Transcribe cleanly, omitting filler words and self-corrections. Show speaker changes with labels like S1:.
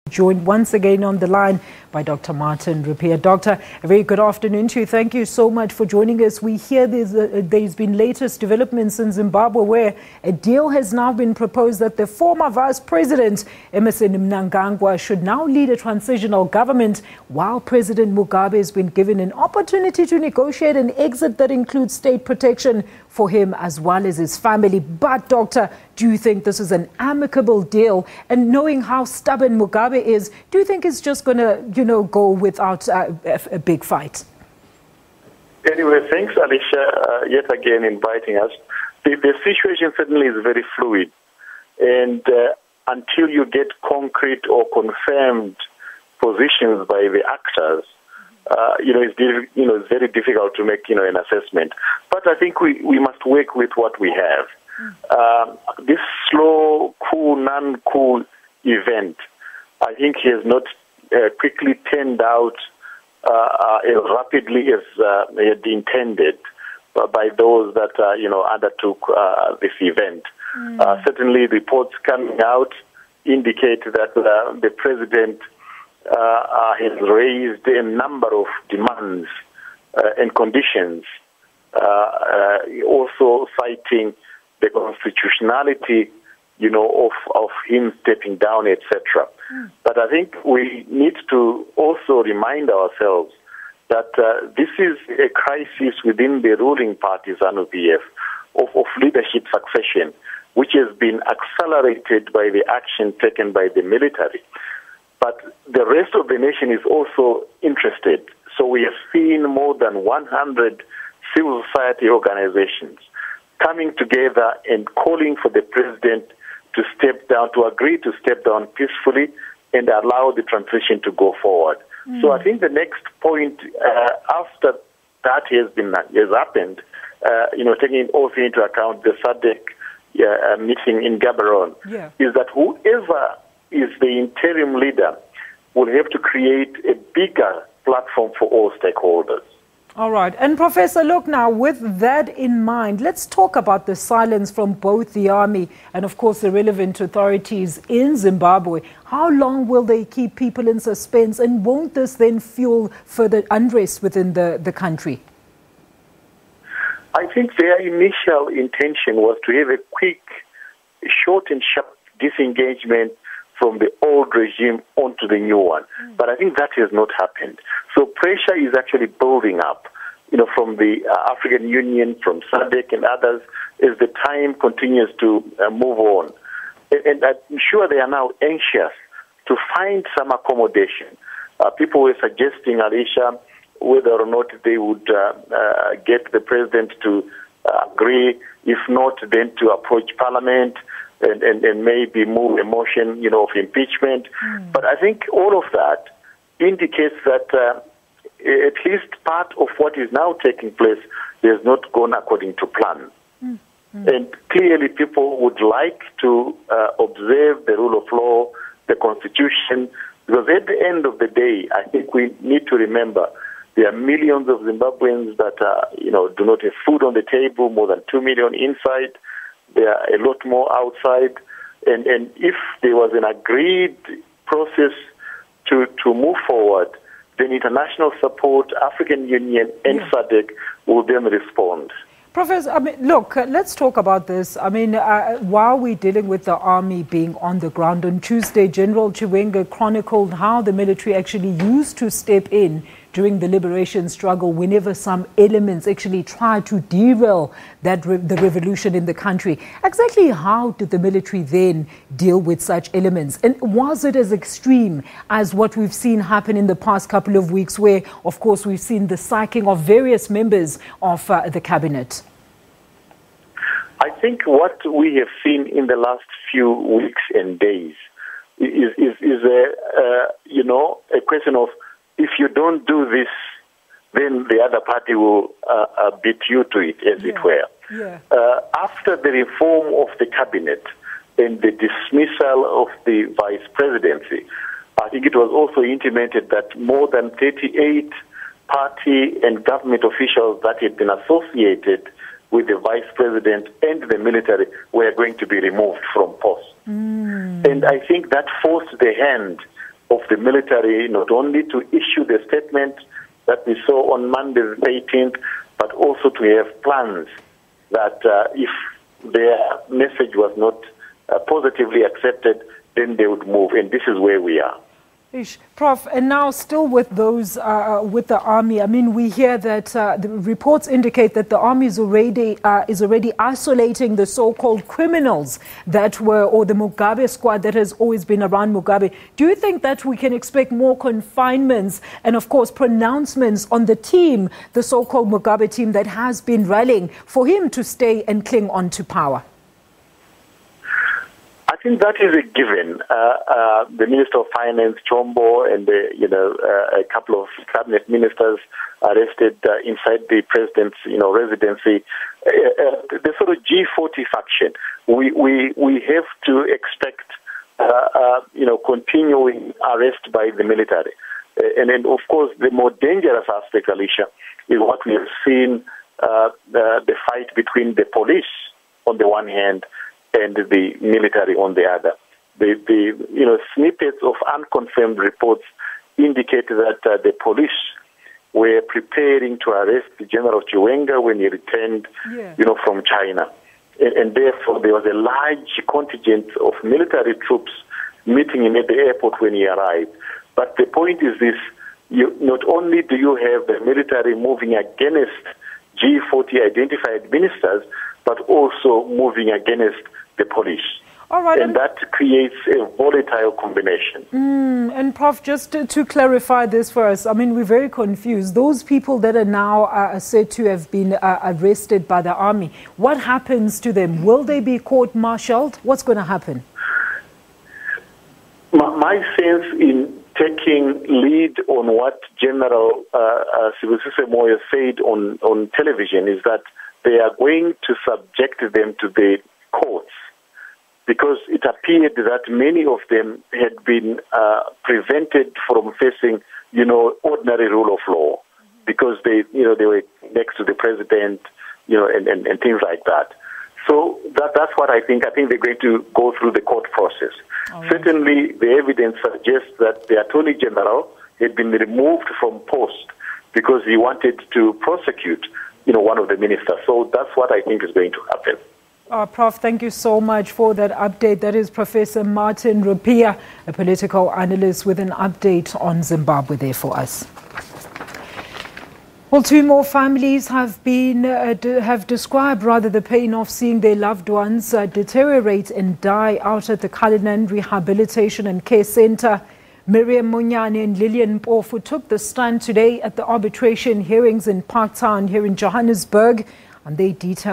S1: Joined once again on the line by Dr. Martin Rupiya. Doctor, a very good afternoon to you. Thank you so much for joining us. We hear there's been latest developments in Zimbabwe where a deal has now been proposed that the former Vice President, Emmerson Mnangagwa, should now lead a transitional government while President Mugabe has been given an opportunity to negotiate an exit that includes state protection for him as well as his family. But, Doctor, do you think this is an amicable deal? And knowing how stubborn Mugabe is, do you think it's just going to, go without a big fight?
S2: Anyway, thanks, Alicia, yet again inviting us. The situation certainly is very fluid. And until you get concrete or confirmed positions by the actors, it's very difficult to make, an assessment. But I think we must work with what we have. This slow, cool, non-cool event, I think he has not quickly turned out as rapidly as they had intended by those that, undertook this event. Certainly reports coming out indicate that the president has raised a number of demands and conditions, also citing the constitutionality, of him stepping down, etc. But I think we need to also remind ourselves that this is a crisis within the ruling party, ZANU-PF, of leadership succession, which has been accelerated by the action taken by the military. But the rest of the nation is also interested. So we have seen more than 100 civil society organizations coming together and calling for the president to step down, to agree to step down peacefully and allow the transition to go forward. So I think the next point after that has happened, taking also into account the SADC meeting in Gaborone, is that whoever is the interim leader will have to create a bigger platform for all stakeholders.
S1: All right. And Professor, look now, with that in mind, let's talk about the silence from both the army and, of course, the relevant authorities in Zimbabwe. How long will they keep people in suspense, and won't this then fuel further unrest within the country?
S2: I think their initial intention was to have a quick, short and sharp disengagement from the old regime onto the new one. But I think that has not happened. So pressure is actually building up, from the African Union, from SADC and others, as the time continues to move on. And I'm sure they are now anxious to find some accommodation. People were suggesting, Alicia, whether or not they would get the president to agree, if not, then to approach Parliament and maybe move a motion, of impeachment. But I think all of that indicates that at least part of what is now taking place has not gone according to plan. And clearly people would like to observe the rule of law, the Constitution, because at the end of the day, I think we need to remember there are millions of Zimbabweans that, do not have food on the table, more than 2 million inside. There are a lot more outside. And if there was an agreed process to move forward, then international support, African Union and SADC will then respond.
S1: Professor, look, let's talk about this. While we're dealing with the army being on the ground, on Tuesday, General Chiwenga chronicled how the military actually used to step in during the liberation struggle whenever some elements actually tried to derail the revolution in the country. Exactly how did the military then deal with such elements? And was it as extreme as what we've seen happen in the past couple of weeks where, of course, we've seen the sacking of various members of the cabinet?
S2: I think what we have seen in the last few weeks and days is a question of, if you don't do this, then the other party will beat you to it, as it were. After the reform of the cabinet and the dismissal of the vice presidency, I think it was also intimated that more than 38 party and government officials that had been associated with the vice president and the military were going to be removed from post. And I think that forced the hand of the military, not only to issue the statement that we saw on Monday the 18th, but also to have plans that if their message was not positively accepted, then they would move. And this is where we are.
S1: Prof, and now still with those, with the army, I mean, we hear that the reports indicate that the army is already isolating the so-called criminals that were, or the Mugabe squad that has always been around Mugabe. Do you think that we can expect more confinements and, of course, pronouncements on the team, the so-called Mugabe team that has been rallying for him to stay and cling on to power?
S2: I think that is a given. The Minister of Finance, Chombo, and a couple of cabinet ministers arrested inside the president's residency. The sort of G40 faction. We have to expect continuing arrest by the military, and then of course the more dangerous aspect, Alicia, is what we have seen: the fight between the police on the one hand and the military on the other. The snippets of unconfirmed reports indicate that the police were preparing to arrest General Chiwenga when he returned, from China. And therefore, there was a large contingent of military troops meeting him at the airport when he arrived. But the point is this: not only do you have the military moving against G40 identified ministers, but also moving against the police.
S1: All right,
S2: and that creates a volatile combination.
S1: And Prof, just to clarify this for us, I mean, we're very confused. Those people that are now said to have been arrested by the army, what happens to them? Will they be court-martialed? What's going to happen?
S2: My sense in taking lead on what General Sibusise Moyo said on television is that they are going to subject them to the courts, because it appeared that many of them had been prevented from facing, ordinary rule of law, because they were next to the president, and things like that. So that's what I think. I think they're going to go through the court process. Right. Certainly, the evidence suggests that the Attorney General had been removed from post because he wanted to prosecute, one of the ministers. So that's what I think is going to happen.
S1: Prof, thank you so much for that update. That is Professor Martin Rupiya, a political analyst, with an update on Zimbabwe there for us. Well, 2 more families have described the pain of seeing their loved ones deteriorate and die out at the Cullinan Rehabilitation and Care Center. Miriam Munyane and Lillian Mpofu took the stand today at the arbitration hearings in Parktown here in Johannesburg, and they detailed